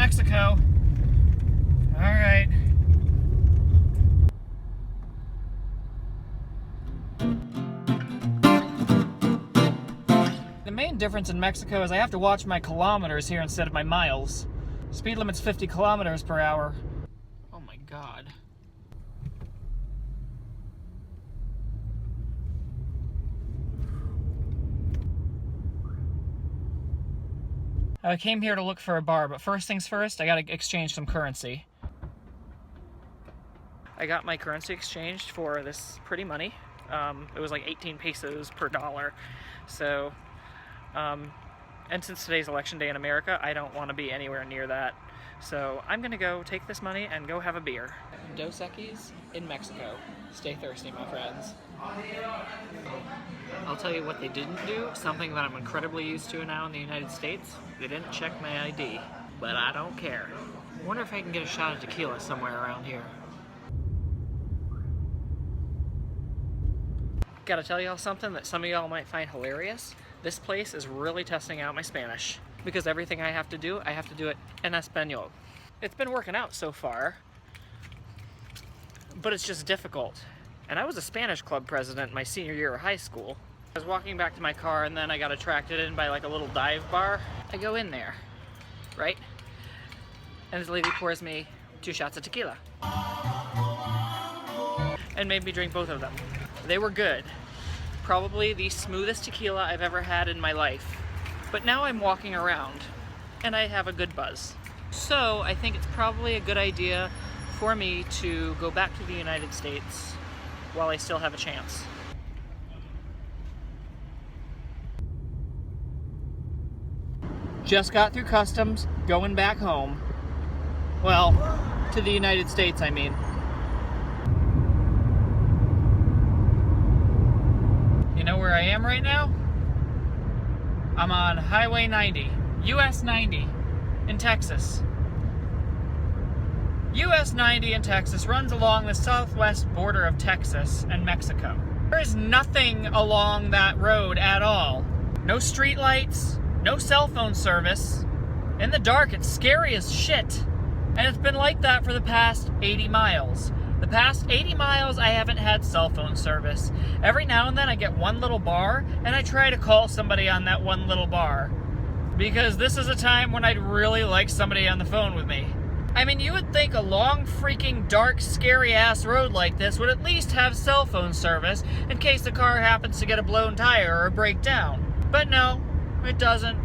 Mexico. All right. The main difference in Mexico is I have to watch my kilometers here instead of my miles. Speed limit's 50 kilometers per hour. Oh my God. I came here to look for a bar, but first things first, I gotta exchange some currency. I got my currency exchanged for this pretty money. It was like 18 pesos per dollar. So, and since today's election day in America, I don't want to be anywhere near that. So I'm gonna go take this money and go have a beer. Dos Equis in Mexico. Stay thirsty, my friends. I'll tell you what they didn't do, something that I'm incredibly used to now in the United States. They didn't check my ID, but I don't care. I wonder if I can get a shot of tequila somewhere around here. Gotta tell y'all something that some of y'all might find hilarious. This place is really testing out my Spanish, because everything I have to do it en español. It's been working out so far, but it's just difficult. And I was a Spanish club president my senior year of high school. I was walking back to my car and then I got attracted in by like a little dive bar. I go in there, right? And this lady pours me 2 shots of tequila. And made me drink both of them. They were good. Probably the smoothest tequila I've ever had in my life. But now I'm walking around and I have a good buzz. So I think it's probably a good idea for me to go back to the United States while I still have a chance. Just got through customs, going back home. Well, to the United States, I mean. You know where I am right now? I'm on Highway 90, US 90 in Texas. US 90 in Texas runs along the southwest border of Texas and Mexico. There is nothing along that road at all. No street lights, no cell phone service. In the dark, it's scary as shit. And it's been like that for the past 80 miles. The past 80 miles, I haven't had cell phone service. Every now and then I get one little bar, and I try to call somebody on that one little bar. Because this is a time when I'd really like somebody on the phone with me. I mean, you would think a long, freaking, dark, scary-ass road like this would at least have cell phone service in case the car happens to get a blown tire or break down. But no, it doesn't.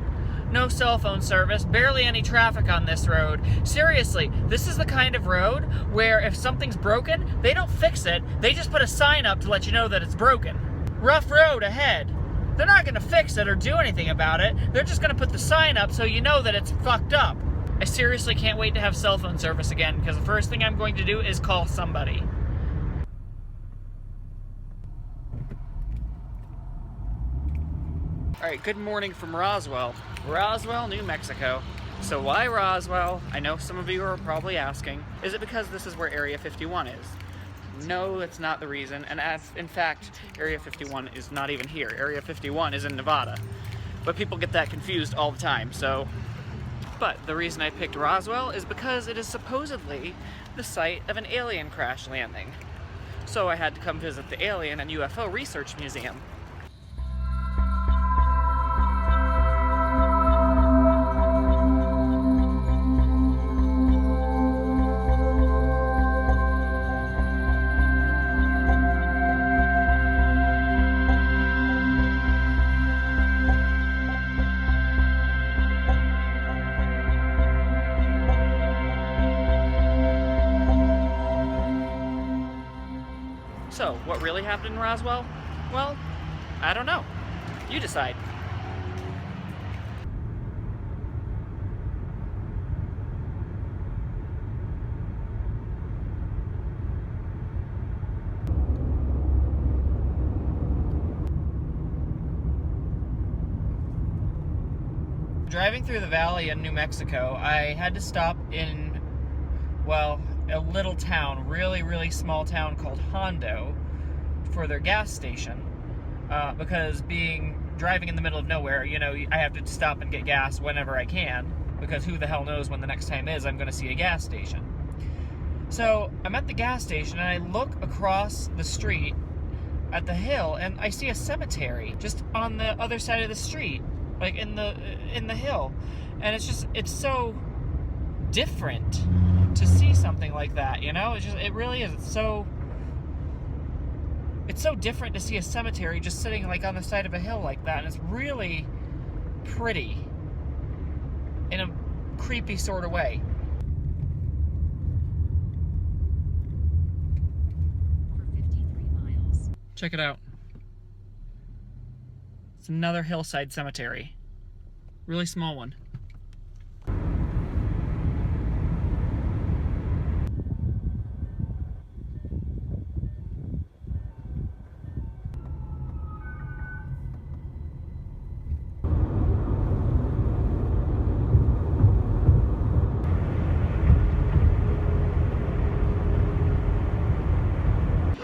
No cell phone service, barely any traffic on this road. Seriously, this is the kind of road where if something's broken, they don't fix it, they just put a sign up to let you know that it's broken. Rough road ahead. They're not gonna fix it or do anything about it, they're just gonna put the sign up so you know that it's fucked up. I seriously can't wait to have cell phone service again, because the first thing I'm going to do is call somebody. Alright, good morning from Roswell. Roswell, New Mexico. So why Roswell? I know some of you are probably asking. Is it because this is where Area 51 is? No, that's not the reason. And in fact, Area 51 is not even here. Area 51 is in Nevada. But people get that confused all the time, so... But the reason I picked Roswell is because it is supposedly the site of an alien crash landing. So I had to come visit the Alien and UFO Research Museum. So, what really happened in Roswell? Well, I don't know. You decide. Driving through the valley in New Mexico, I had to stop in, well, a little town, really small town called Hondo for their gas station, because driving in the middle of nowhere, you know, I have to stop and get gas whenever I can. because who the hell knows when the next time is I'm going to see a gas station. So I'm at the gas station and I look across the street at the hill and I see a cemetery just on the other side of the street, like in the hill. And it's so different to see something like that, you know? It really is. It's so different to see a cemetery just sitting like on the side of a hill like that, and it's really pretty in a creepy sort of way. For 53 miles. Check it out. It's another hillside cemetery. Really small one.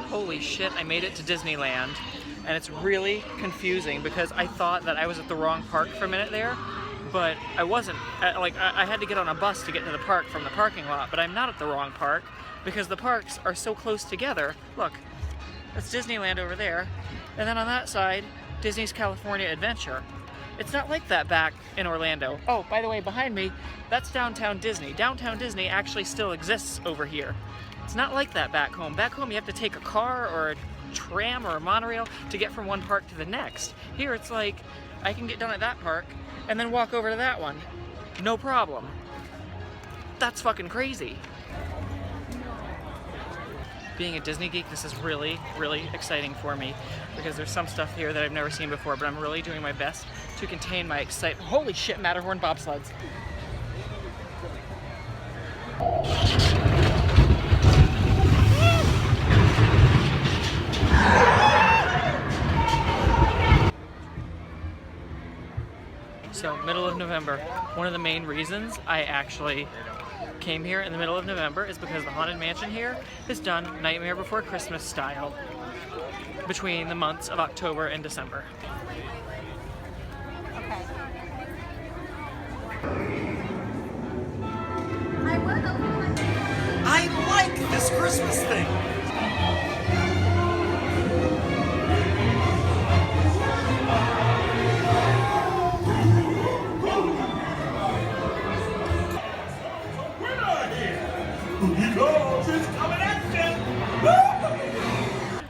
Holy shit, I made it to Disneyland, and it's really confusing because I thought that I was at the wrong park for a minute there, but I wasn't. I had to get on a bus to get to the park from the parking lot, but I'm not at the wrong park because the parks are so close together. Look, that's Disneyland over there, and then on that side, Disney's California Adventure. It's not like that back in Orlando. Oh, by the way, behind me, that's Downtown Disney. Downtown Disney actually still exists over here. It's not like that back home. Back home you have to take a car or a tram or a monorail to get from one park to the next. Here it's like, I can get done at that park and then walk over to that one. No problem. That's fucking crazy. Being a Disney geek, this is really, really exciting for me because there's some stuff here that I've never seen before, but I'm really doing my best to contain my excitement. Holy shit, Matterhorn bobsleds. So, middle of November. One of the main reasons I actually came here in the middle of November is because the Haunted Mansion here is done Nightmare Before Christmas style between the months of October and December. Okay. I like this Christmas thing.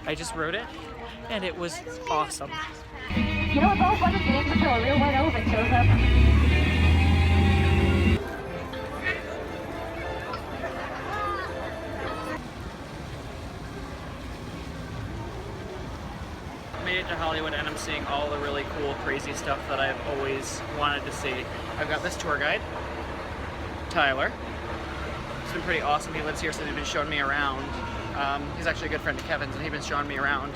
I just wrote it, and it was awesome. You know, it's all fun and games until a real white elephant shows up. Made it to Hollywood, and I'm seeing all the really cool, crazy stuff that I've always wanted to see. I've got this tour guide, Tyler. It's been pretty awesome. He lives here, so he's been showing me around. He's actually a good friend of Kevin's, and he's been showing me around,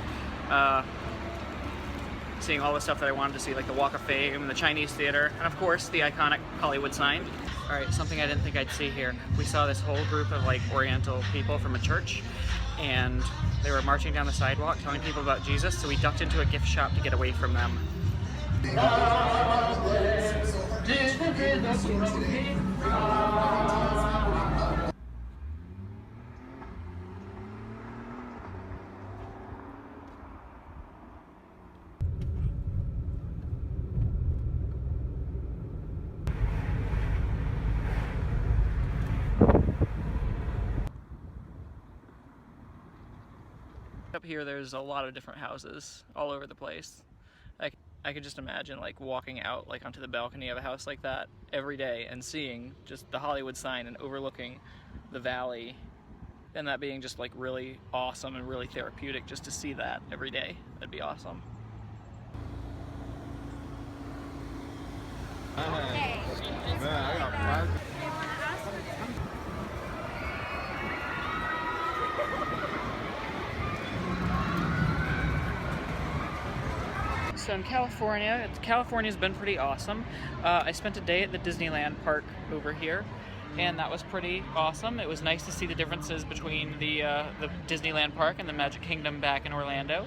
seeing all the stuff that I wanted to see, like the Walk of Fame, the Chinese Theater, and of course the iconic Hollywood sign. All right, something I didn't think I'd see here. We saw this whole group of like Oriental people from a church, and they were marching down the sidewalk telling people about Jesus, so we ducked into a gift shop to get away from them. Up here there's a lot of different houses all over the place. I could just imagine like walking out like onto the balcony of a house like that every day and seeing just the Hollywood sign and overlooking the valley, and that being just like really awesome and really therapeutic just to see that every day. That'd be awesome. Okay. So in California's been pretty awesome. I spent a day at the Disneyland park over here, and that was pretty awesome. It was nice to see the differences between the Disneyland park and the Magic Kingdom back in Orlando.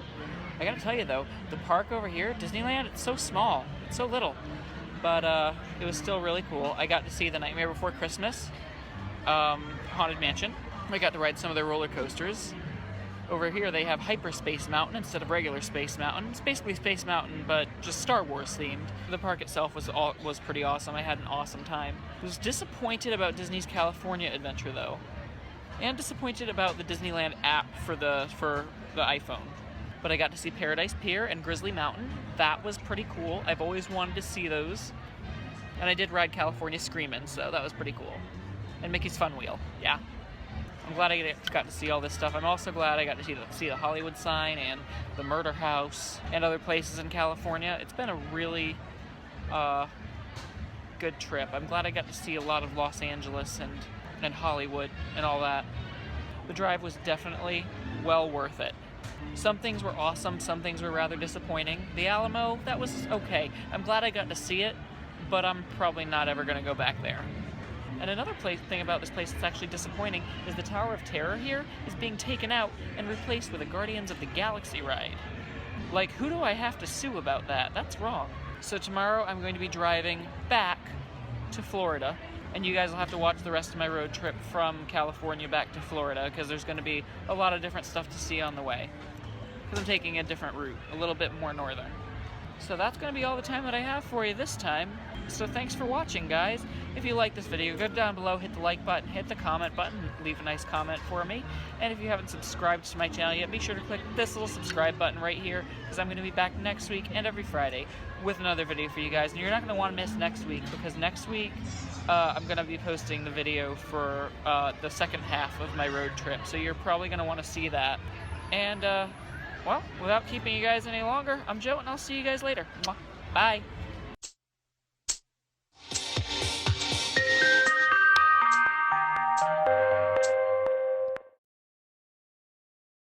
I gotta tell you though, the park over here, Disneyland, it's so small, it's so little. but it was still really cool. I got to see the Nightmare Before Christmas Haunted Mansion. I got to ride some of their roller coasters. Over here they have Hyperspace Mountain instead of regular Space Mountain. It's basically Space Mountain, but just Star Wars themed. The park itself was pretty awesome. I had an awesome time. I was disappointed about Disney's California Adventure though, and disappointed about the Disneyland app for the iPhone. But I got to see Paradise Pier and Grizzly Mountain. That was pretty cool. I've always wanted to see those. And I did ride California Screamin', so that was pretty cool. And Mickey's Fun Wheel, yeah. I'm glad I got to see all this stuff. I'm also glad I got to see the Hollywood sign and the Murder House and other places in California. It's been a really good trip. I'm glad I got to see a lot of Los Angeles and Hollywood and all that. The drive was definitely well worth it. Some things were awesome, some things were rather disappointing. The Alamo, that was okay. I'm glad I got to see it, but I'm probably not ever going to go back there. And another thing about this place that's actually disappointing is the Tower of Terror here is being taken out and replaced with a Guardians of the Galaxy ride. Like, who do I have to sue about that? That's wrong. So tomorrow I'm going to be driving back to Florida, and you guys will have to watch the rest of my road trip from California back to Florida, because there's going to be a lot of different stuff to see on the way. Because I'm taking a different route, a little bit more northern. So that's going to be all the time that I have for you this time. So thanks for watching, guys. If you like this video, go down below, hit the like button, hit the comment button, leave a nice comment for me. And if you haven't subscribed to my channel yet, be sure to click this little subscribe button right here, because I'm going to be back next week and every Friday with another video for you guys. And you're not going to want to miss next week, because next week I'm going to be posting the video for the second half of my road trip. So you're probably going to want to see that. And, well, without keeping you guys any longer, I'm Joe, and I'll see you guys later. Bye.